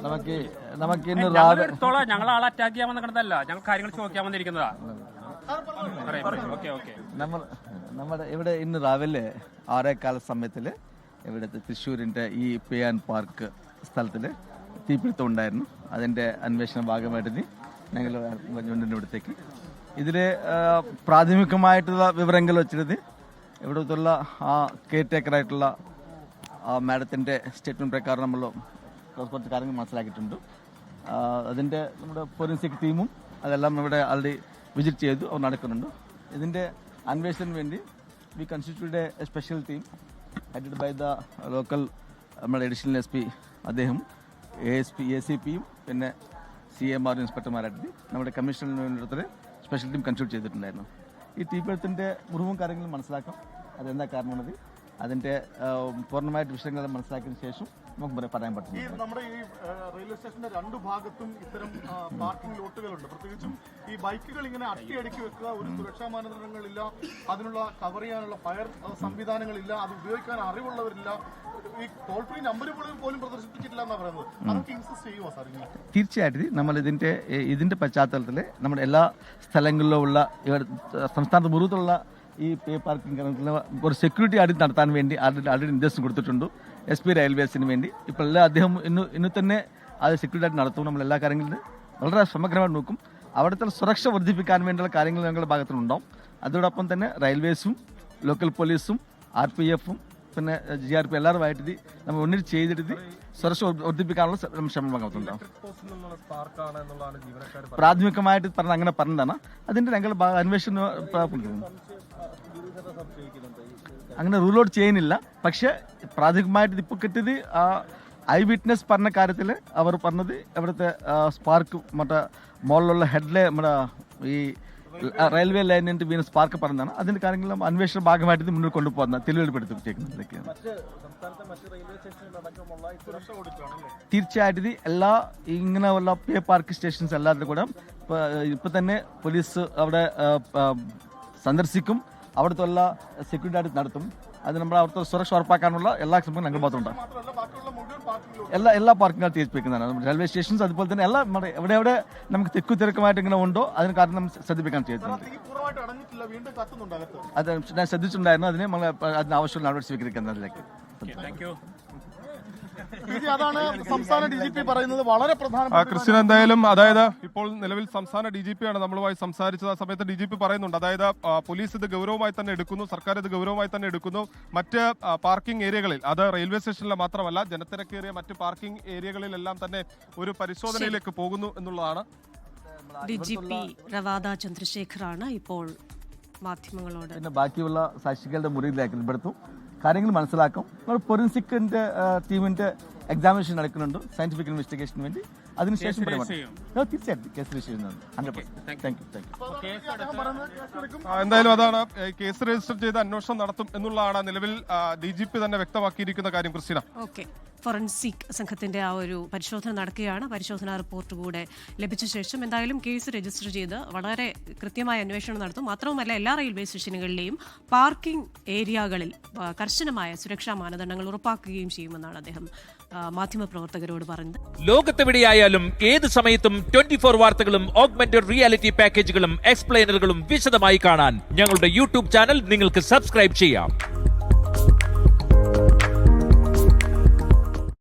നമുക്ക് ഇന്ന് ഞങ്ങൾ ആളെ അറ്റാക്ക് ചെയ്യാൻ വന്നിട്ടല്ല, ഞങ്ങൾ കാര്യങ്ങൾ ചോദിക്കാൻ വന്നിരിക്കുന്നതാ. നമ്മുടെ ഇവിടെ ഇന്ന് രാവിലെ 6:15 സമയത്തിൽ ഇവിടുത്തെ തൃശ്ശൂരിൻ്റെ ഈ പേയാൻ പാർക്ക് സ്ഥലത്തിൽ തീപിടുത്തം ഉണ്ടായിരുന്നു. അതിൻ്റെ അന്വേഷണ ഭാഗമായിട്ട് ഞങ്ങൾ വന്നിട്ടുണ്ട് ഇവിടത്തേക്ക്. ഇതിൽ പ്രാഥമികമായിട്ടുള്ള വിവരങ്ങൾ വെച്ചിട്ട് ഇവിടുത്തുള്ള ആ കെയർ ടേക്കറായിട്ടുള്ള ആ മാഡത്തിൻ്റെ സ്റ്റേറ്റ്മെൻറ്റ് പ്രകാരം നമ്മൾ കുറച്ച് കാര്യങ്ങൾ മനസ്സിലാക്കിയിട്ടുണ്ട്. അതിൻ്റെ നമ്മുടെ ഫോറൻസിക് ടീമും അതെല്ലാം ഇവിടെ ആൾറെഡി വിസിറ്റ് ചെയ്തു, അവർ നടക്കുന്നുണ്ട്. ഇതിൻ്റെ അന്വേഷണത്തിന് വേണ്ടി we constituted a special team headed by the local നമ്മുടെ അഡീഷണൽ SP അദ്ദേഹം ACPയും പിന്നെ CMR ഇൻസ്പെക്ടർമാരായിട്ട് നമ്മുടെ കമ്മീഷണർ സ്പെഷ്യൽ ടീം കൺസ്റ്റിറ്റ്യൂട്ട് ചെയ്തിട്ടുണ്ടായിരുന്നു. ഈ തീപിടുത്തത്തിൻ്റെ മുറിവും കാര്യങ്ങളും മനസ്സിലാക്കാം, അതെന്താ കാരണമെന്നത് അതിൻ്റെ പൂർണ്ണമായിട്ട് വിഷയങ്ങൾ മനസ്സിലാക്കിയതിനു ശേഷം നമുക്ക് പറയാൻ പറ്റും. നമ്മുടെ ഈ റെയിൽവേ സ്റ്റേഷന്റെ രണ്ടു ഭാഗത്തും ഇത്തരം പാർക്കിംഗ് ലോട്ടുകളുണ്ട്. പ്രത്യേകിച്ചും ഈ ബൈക്കുകൾ ഇങ്ങനെ അട്ടിയടുക്കി വെക്കുക, ഒരു സുരക്ഷാ മാനദണ്ഡങ്ങളില്ല, അതിനുള്ള കവർ ചെയ്യാനുള്ള ഫയർ സംവിധാനങ്ങളില്ല, അത് ഉപയോഗിക്കാൻ അറിവുള്ളവരില്ല, ഈ ടോൾ ഫ്രീ നമ്പർ പോലും പ്രദർശിപ്പിച്ചിട്ടില്ല എന്നാണ് പറയുന്നത്. അതൊക്കെ ഇൻസിസ്റ്റ് ചെയ്യുമോ സാർ? തീർച്ചയായിട്ടും നമ്മൾ ഇതിന്റെ പശ്ചാത്തലത്തിൽ നമ്മുടെ എല്ലാ സ്ഥലങ്ങളിലും ഉള്ള സംസ്ഥാനത്ത് മുഴുവനുള്ള ഈ പേ പാർക്കിംഗ് ഒരു സെക്യൂരിറ്റി ആഡിറ്റ് നടത്താൻ വേണ്ടി ആൾറെഡി നിർദ്ദേശം കൊടുത്തിട്ടുണ്ട് SP റെയിൽവേസിന് വേണ്ടി. ഇപ്പോൾ എല്ലാം അദ്ദേഹം ഇന്ന് തന്നെ അത് സെക്യൂരിറ്റി ആയിട്ട് നടത്തും. നമ്മൾ എല്ലാ കാര്യങ്ങളിലും വളരെ സമഗ്രമായി നോക്കും. അവിടുത്തെ സുരക്ഷ വർദ്ധിപ്പിക്കാൻ വേണ്ടിയുള്ള കാര്യങ്ങൾ ഞങ്ങളുടെ ഭാഗത്തുനിന്നുണ്ടാവും. അതോടൊപ്പം തന്നെ റെയിൽവേസും ലോക്കൽ പോലീസും RPFും പിന്നെ GRP എല്ലാവരുമായിട്ട് നമ്മൾ ഒന്നിച്ച് ചെയ്തിട്ട് സുരക്ഷ വർദ്ധിപ്പിക്കാനുള്ള ശ്രമം ഭാഗത്തുണ്ടാവും. പ്രാഥമികമായിട്ട് അങ്ങനെ പറഞ്ഞതാണ്. അതിന്റെ ഞങ്ങൾ അന്വേഷണം അങ്ങനെ റൂൾ ഔട്ട് ചെയ്യുന്നില്ല. പക്ഷെ പ്രാഥമികമായിട്ട് ഇപ്പോൾ കിട്ടിയത് ഐ വിറ്റ്നസ് പറഞ്ഞ കാര്യത്തിൽ അവർ പറഞ്ഞത് ഇവിടുത്തെ സ്പാർക്ക് മറ്റേ മോളിലുള്ള ഹെഡിലെ നമ്മുടെ ഈ റെയിൽവേ ലൈനിന്റെ വീണ സ്പാർക്ക് പറഞ്ഞതാണ്. അതിന്റെ കാര്യങ്ങളും അന്വേഷണ ഭാഗമായിട്ട് മുന്നോട്ട് കൊണ്ടുപോകുന്ന തെളിവെടുപ്പെടുത്തിയിരിക്കുന്നതൊക്കെയാണ്. തീർച്ചയായിട്ടും എല്ലാ ഇങ്ങനെയുള്ള പേ പാർക്ക് സ്റ്റേഷൻസ് എല്ലാത്തിലും കൂടെ ഇപ്പൊ തന്നെ പോലീസ് അവിടെ സന്ദർശിക്കും, അവിടുത്തെ എല്ലാ സെക്യൂരിറ്റി ആയിട്ട് നടത്തും. അത് നമ്മൾ അവിടുത്തെ സുരക്ഷ ഉറപ്പാക്കാനുള്ള എല്ലാ ശ്രമങ്ങളും ഞങ്ങൾ ഭാഗത്തുണ്ട്. എല്ലാ പാർക്കിങ്ങും തീർപ്പിക്കുന്നതാണ് റെയിൽവേ സ്റ്റേഷൻസ്. അതുപോലെ തന്നെ എല്ലാ എവിടെ നമുക്ക് തിരക്കുമായിട്ട് ഇങ്ങനെ ഉണ്ടോ അതിന് കാരണം നമ്മൾ ശ്രദ്ധിപ്പിക്കാൻ ചെയ്യുന്നുണ്ട്. അത് ഞാൻ ശ്രദ്ധിച്ചിട്ടുണ്ടായിരുന്നു. അതിന് ആവശ്യമുള്ള നടപടി സ്വീകരിക്കുന്നതിലേക്ക്. അതാണ് സംസ്ഥാന DGP പറയുന്നത്. വളരെ പ്രധാനപ്പെട്ട ക്രിസ്ത്യൻ എന്തായാലും അതായത് ഇപ്പോൾ നിലവിൽ സംസ്ഥാന DGP ആണ് നമ്മളുമായി സംസാരിച്ചത്. ആ സമയത്ത് DGP പറയുന്നുണ്ട്, അതായത് പോലീസ് ഇത് ഗൗരവമായി തന്നെ എടുക്കുന്നു, സർക്കാർ ഇത് ഗൗരവമായി തന്നെ എടുക്കുന്നു. മറ്റ് പാർക്കിംഗ് ഏരിയകളിൽ, അത് റെയിൽവേ സ്റ്റേഷനിലെ മാത്രമല്ല ജനത്തിരക്കേറിയ മറ്റ് പാർക്കിംഗ് ഏരിയകളിലെല്ലാം തന്നെ ഒരു പരിശോധനയിലേക്ക് പോകുന്നു എന്നുള്ളതാണ്. DGP രവാദ ചന്ദ്രശേഖറാണ് ഇപ്പോൾ മാധ്യമങ്ങളോട്. പിന്നെ ബാക്കിയുള്ള സാക്ഷികളുടെ മുറിയിലേക്ക് പെടുത്തും, കാര്യങ്ങൾ മനസ്സിലാക്കും. ഫോറൻസിക്കിന്റെ ടീമിന്റെ എക്സാമിനേഷൻ നടക്കുന്നുണ്ട് സയന്റിഫിക് ഇൻവെസ്റ്റിഗേഷന് വേണ്ടി. അതിനുശേഷം തീർച്ചയായിട്ടും കേസ് രജിസ്റ്റർ ചെയ്യുന്നത്. എന്തായാലും അതാണ് കേസ് രജിസ്റ്റർ ചെയ്ത് അന്വേഷണം നടത്തും എന്നുള്ളതാണ് നിലവിൽ DGP തന്നെ വ്യക്തമാക്കിയിരിക്കുന്ന കാര്യം. ക്രിസ്റ്റീന, ഫോറൻസിക് സംഘത്തിന്റെ ആ ഒരു പരിശോധന നടക്കുകയാണ്. പരിശോധനാ റിപ്പോർട്ട് കൂടെ ലഭിച്ച ശേഷം എന്തായാലും കേസ് രജിസ്റ്റർ ചെയ്ത് വളരെ കൃത്യമായ അന്വേഷണം നടത്തും. മാത്രവുമല്ല എല്ലാ റെയിൽവേ സ്റ്റേഷനുകളിലെയും പാർക്കിംഗ് ഏരിയകളിൽ കർശനമായ സുരക്ഷാ മാനദണ്ഡങ്ങൾ ഉറപ്പാക്കുകയും ചെയ്യുമെന്നാണ് അദ്ദേഹം മാധ്യമപ്രവർത്തകരോട് പറഞ്ഞത്. ലോകത്തെവിടെയായാലും ഏത് സമയത്തും 24 വാർത്തകളും ഓഗ്മെന്റഡ് റിയാലിറ്റി പാക്കേജുകളും എക്സ്പ്ലെയിനറുകളും വിശദമായി കാണാൻ ഞങ്ങളുടെ YouTube ചാനൽ നിങ്ങൾക്ക് സബ്സ്ക്രൈബ് ചെയ്യാം.